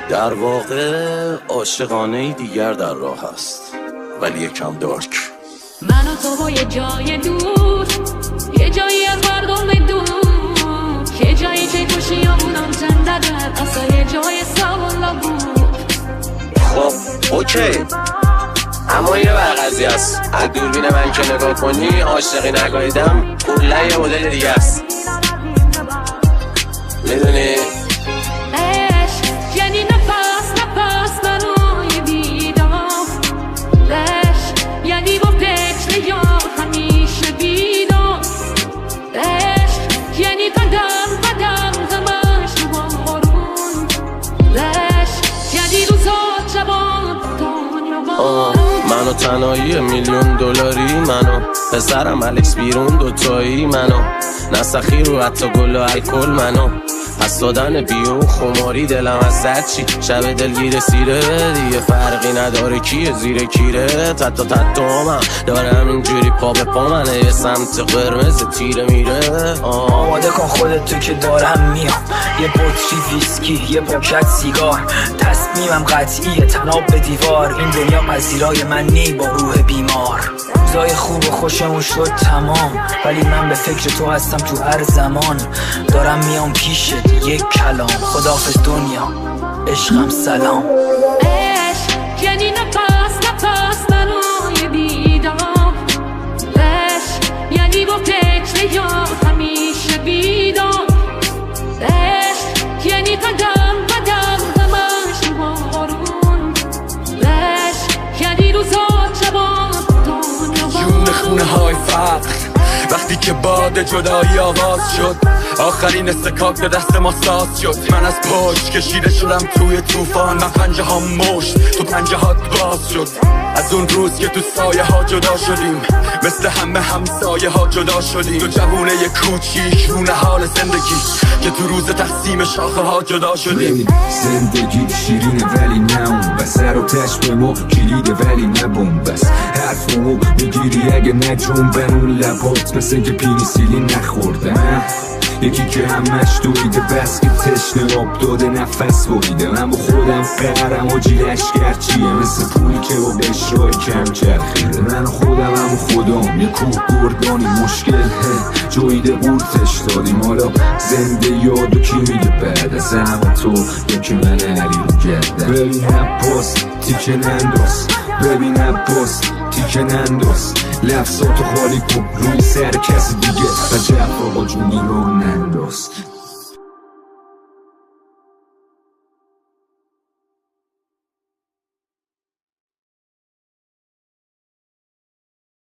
در واقع عاشقانه دیگر در راه است، ولی یکم دارک. من و تو با یه جای دور، یه جایی از مردم دور، یه جایی که گوشی ها بودم زندگه اصلا یه جای سوالا بود. خب اوکی، اما یه قضیه است. از دوربین من که نگاه کنی عاشقی نگاهیدم کلا یه مدل دیگه است. میدونی؟ یعنی نفس برای بیدار، یعنی با فکر یا همیشه بیدار، یعنی قدم همش تو بارون، یعنی روزا جوان دنیا بارون. منو تنهایی میلیون دلاری، منو پسرم الکس بیرون دوتایی، منو نسخی رو حتی گل و الکل، منو پس دادن بیرون خماری دلم از زد چی شب دلگیر سیره دیگه فرقی نداره کیه زیر کیره. تتا من دارم اینجوری پا به پا منه یه سمت قرمز تیره میره. آماده کن خودت تو که دارم میام، یه بطری ویسکی یه پاکت سیگار، تصمیمم قطعیه تناب به دیوار، این دنیا پذیرای من نی با روح بیمار. روزای خوب و خوشمون شد تمام، ولی من به فکر تو هستم تو هر زمان. دارم میام پیشت یک کلام، خداحافظ دنیا عشقم سلام. عشق یعنی نفس برای بیدار، عشق یعنی با فکر یا همیشه بیدار، عشق یعنی قدم همش تو بارون، عشق یعنی روزا جوان دنیا بارون. خونه های فقر وقتی که باد جدایی آواز شد، آخرین استکاک به دست ما ساز شد. من از پشت کشیده شدم توی طوفان، من پنجه ها مشت تو پنجه هات باز شد. از اون روز که تو سایه ها جدا شدیم، مثل همه همسایه ها جدا شدیم. تو جوونه ی کوچیک رونه حال زندگی که تو روز تقسیم شاخه ها جدا شدیم. زندگی شیرینه ولی نه اون بس، سر و تش به ما کلیده ولی نه بومبس. حرفمو میگیری اگه نه جنبن اون لبات مثل که پینیسیلین نخوردن. یکی که همش دویده بس که تشنه آب داده نفس بریده. من با خودم قرم و جیلشگر چیه مثل پولی که با بشرای کم چرخیده. من خودم هم خودم یه کوه گردانی مشکل جویده قورتش دادیم. حالا زنده یادو کی میگه بعد از همه تو یا که من علی رو گردم. ببین عباس تیکه ننداز، ببین عباس تیکه ننداز، لفظاتو خالی کن روی سر کسی دیگه و جب آقا جونی رو ننداز.